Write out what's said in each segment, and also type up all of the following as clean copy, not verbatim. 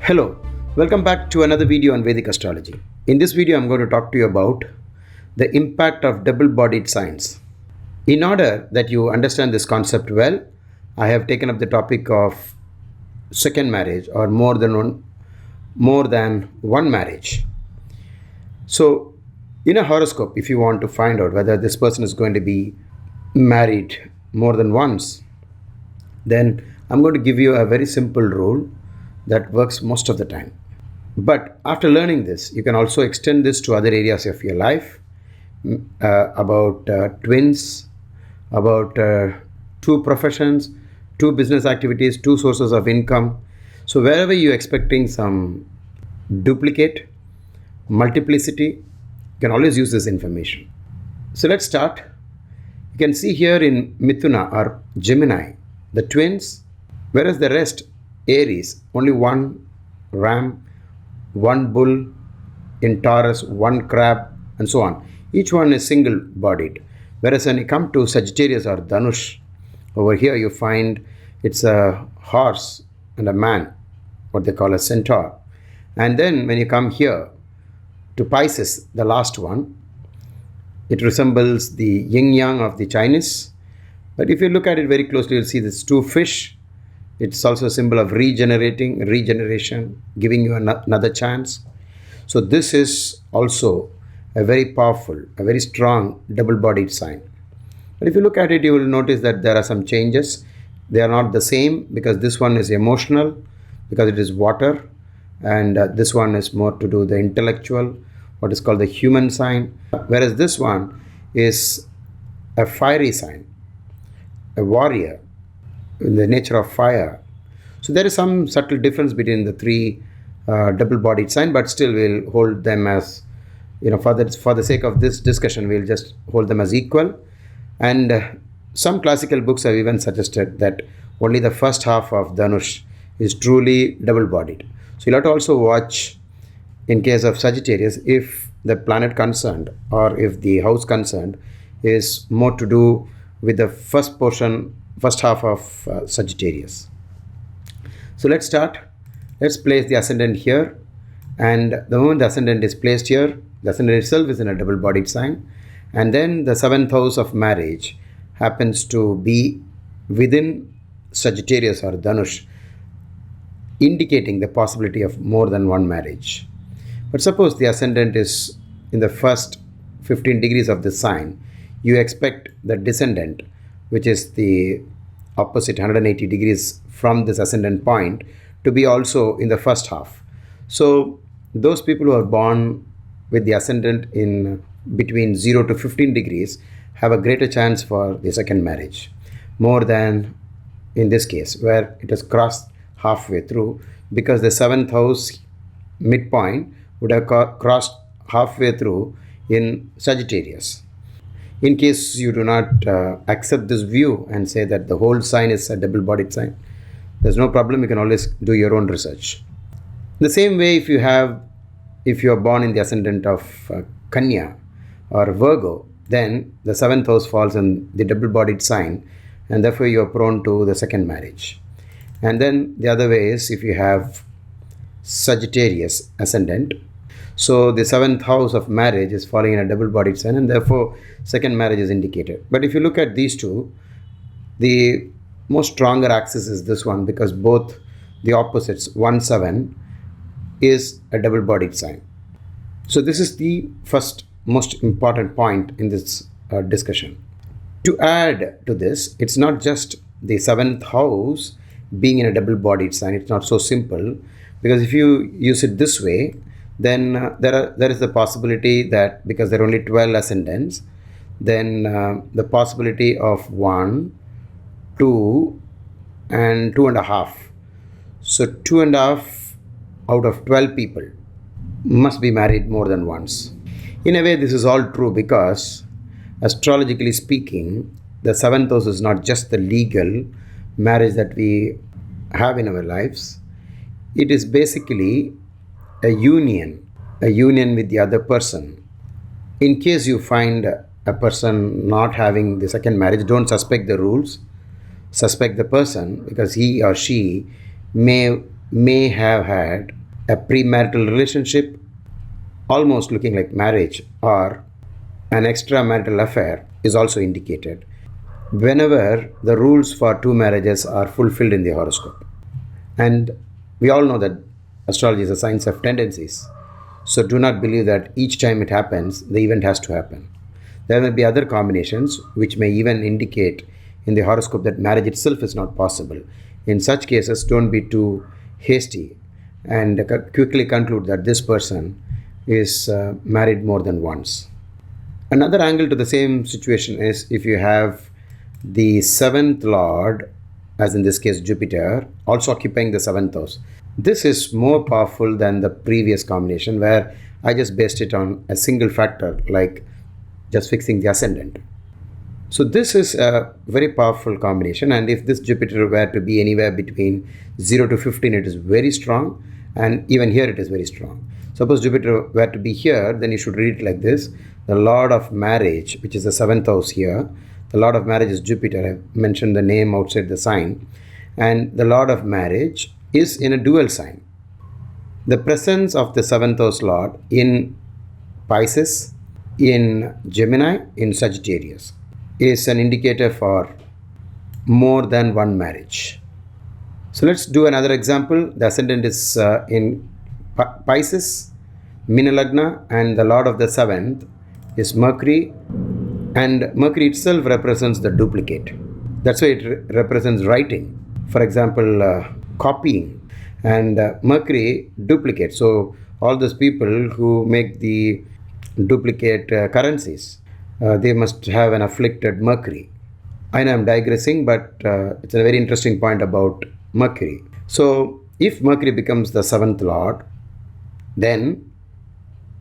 Hello, welcome back to another video on Vedic astrology. In this video, I'm going to talk to you about the impact of double-bodied signs. In order that you understand this concept well, I have taken up the topic of second marriage or more than one marriage. So, in a horoscope, if you want to find out whether this person is going to be married more than once, then I'm going to give you a very simple rule that works most of the time. But after learning this, you can also extend this to other areas of your life, about twins, about two professions, two business activities, two sources of income. So wherever you're expecting some duplicate, multiplicity, you can always use this information. So let's start. You can see here in Mithuna or Gemini, the twins, whereas the rest, Aries, only one ram, one bull, in Taurus, one crab, and so on. Each one is single-bodied. Whereas when you come to Sagittarius or Dhanush, over here you find it's a horse and a man, what they call a centaur. And then when you come here to Pisces, the last one, it resembles the yin-yang of the Chinese. But if you look at it very closely, you'll see there's two fish. It's also a symbol of regeneration, giving you another chance. So this is also a very powerful, a very strong double-bodied sign. But if you look at it, you will notice that there are some changes. They are not the same because this one is emotional, because it is water, and this one is more to do with the intellectual, what is called the human sign. Whereas this one is a fiery sign, a warrior, in the nature of fire. So there is some subtle difference between the three double-bodied sign, but still we'll hold them as, for the sake of this discussion, we'll just hold them as equal. And some classical books have even suggested that only the first half of Dhanush is truly double-bodied. So you'll have to also watch, in case of Sagittarius, if the planet concerned or if the house concerned is more to do with the first half of Sagittarius. So let's start. Let's place the ascendant here, and the moment the ascendant is placed here, the ascendant itself is in a double-bodied sign, and then the seventh house of marriage happens to be within Sagittarius or Dhanush, indicating the possibility of more than one marriage. But suppose the ascendant is in the first 15 degrees of the sign, you expect the descendant, which is the opposite 180 degrees from this ascendant point, to be also in the first half. So those people who are born with the ascendant in between 0 to 15 degrees have a greater chance for the second marriage, more than in this case where it has crossed halfway through, because the seventh house midpoint would have crossed halfway through in Sagittarius. In case you do not accept this view and say that the whole sign is a double-bodied sign, there's no problem. You can always do your own research. The same way, if you are born in the ascendant of Kanya or Virgo, then the seventh house falls in the double-bodied sign, and therefore you are prone to the second marriage. And then the other way is if you have Sagittarius ascendant, so the seventh house of marriage is falling in a double-bodied sign, and therefore second marriage is indicated. But if you look at these two, the most stronger axis is this one, because both the opposites 1-7 is a double-bodied sign. So this is the first most important point in this discussion. To add to this, it's not just the seventh house being in a double-bodied sign. It's not so simple, because if you use it this way, then there is the possibility that because there are only 12 ascendants, then the possibility of 1, 2, and 2.5. So 2.5 out of 12 people must be married more than once. In a way, this is all true because astrologically speaking, the seventh house is not just the legal marriage that we have in our lives. It is basically a union with the other person. In case you find a person not having the second marriage, don't suspect the rules, suspect the person, because he or she may may have had a premarital relationship, almost looking like marriage, or an extramarital affair is also indicated whenever the rules for two marriages are fulfilled in the horoscope. And we all know that astrology is a science of tendencies. So do not believe that each time it happens, the event has to happen. There may be other combinations which may even indicate in the horoscope that marriage itself is not possible. In such cases, don't be too hasty and quickly conclude that this person is married more than once. Another angle to the same situation is if you have the seventh lord, as in this case Jupiter, also occupying the seventh house. This is more powerful than the previous combination where I just based it on a single factor like just fixing the ascendant. So this is a very powerful combination, and if this Jupiter were to be anywhere between 0 to 15, it is very strong, and even here it is very strong. Suppose Jupiter were to be here, then you should read it like this. The Lord of Marriage, which is the seventh house here, the Lord of Marriage is Jupiter. I mentioned the name outside the sign, and the Lord of Marriage is in a dual sign. The presence of the seventh house Lord in Pisces, in Gemini, in Sagittarius is an indicator for more than one marriage. So let's do another example. The ascendant is in Pisces, Mina Lagna, and the Lord of the seventh is Mercury, and Mercury itself represents the duplicate. That's why it represents writing. For example, copying, and Mercury duplicate. So all those people who make the duplicate currencies, they must have an afflicted Mercury. I know I'm digressing, but it's a very interesting point about Mercury. So if Mercury becomes the seventh lord, then,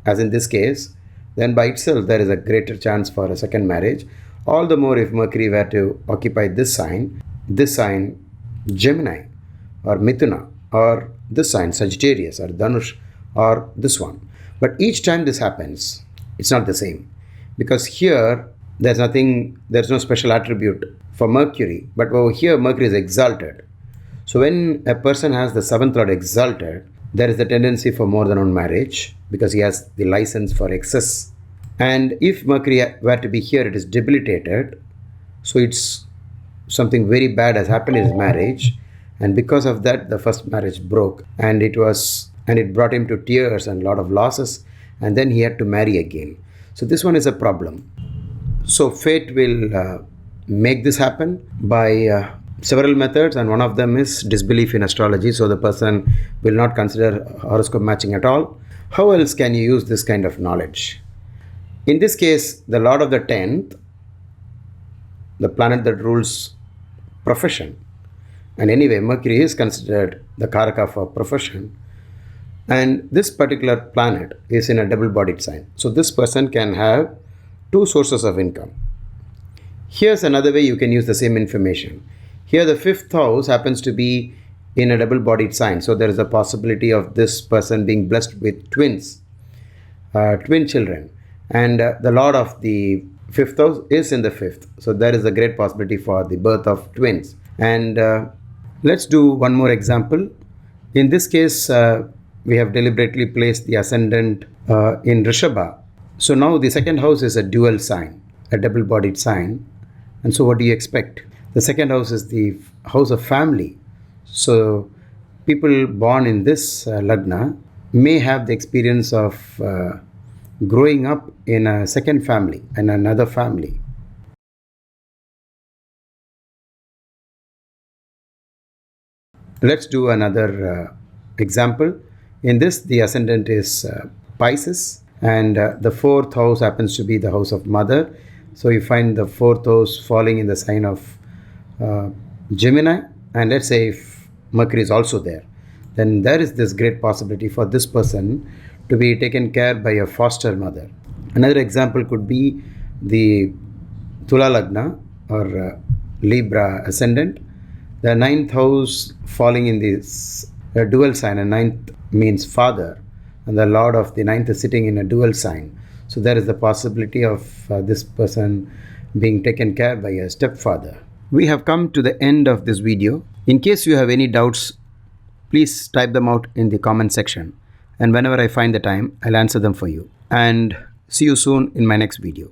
as in this case, then by itself there is a greater chance for a second marriage. All the more if Mercury were to occupy this sign, Gemini or Mithuna, or this sign Sagittarius or Dhanush, or this one. But each time this happens, it's not the same, because here there's no special attribute for Mercury, but over here Mercury is exalted. So when a person has the seventh lord exalted, there is a tendency for more than one marriage because he has the license for excess. And if Mercury were to be here, it is debilitated. So it's something very bad has happened in his marriage, and because of that the first marriage broke, and it brought him to tears and a lot of losses, and then he had to marry again. So this one is a problem. So fate will make this happen by several methods, and one of them is disbelief in astrology. So the person will not consider horoscope matching at all. How else can you use this kind of knowledge? In this case, the Lord of the 10th, the planet that rules profession, and anyway Mercury is considered the Karaka for profession, and this particular planet is in a double-bodied sign. So this person can have two sources of income. Here's another way you can use the same information. Here the fifth house happens to be in a double-bodied sign. So there is a possibility of this person being blessed with twin children. And the Lord of the fifth house is in the fifth. So there is a great possibility for the birth of twins. And let's do one more example. In this case, we have deliberately placed the ascendant in Rishabha. So now the second house is a dual sign, a double-bodied sign. And so what do you expect? The second house is the house of family. So people born in this Lagna may have the experience of growing up in a second family and another family. Let's do another example. In this, the ascendant is Pisces, and the fourth house happens to be the house of mother. So you find the fourth house falling in the sign of Gemini, and let's say if Mercury is also there, then there is this great possibility for this person to be taken care by a foster mother. Another example could be the Tula Lagna or Libra ascendant. The ninth house falling in this dual sign, and ninth means father, and the Lord of the ninth is sitting in a dual sign. So there is the possibility of this person being taken care by a stepfather. We have come to the end of this video. In case you have any doubts, Please type them out in the comment section, and whenever I find the time, I'll answer them for you. And see you soon in my next video.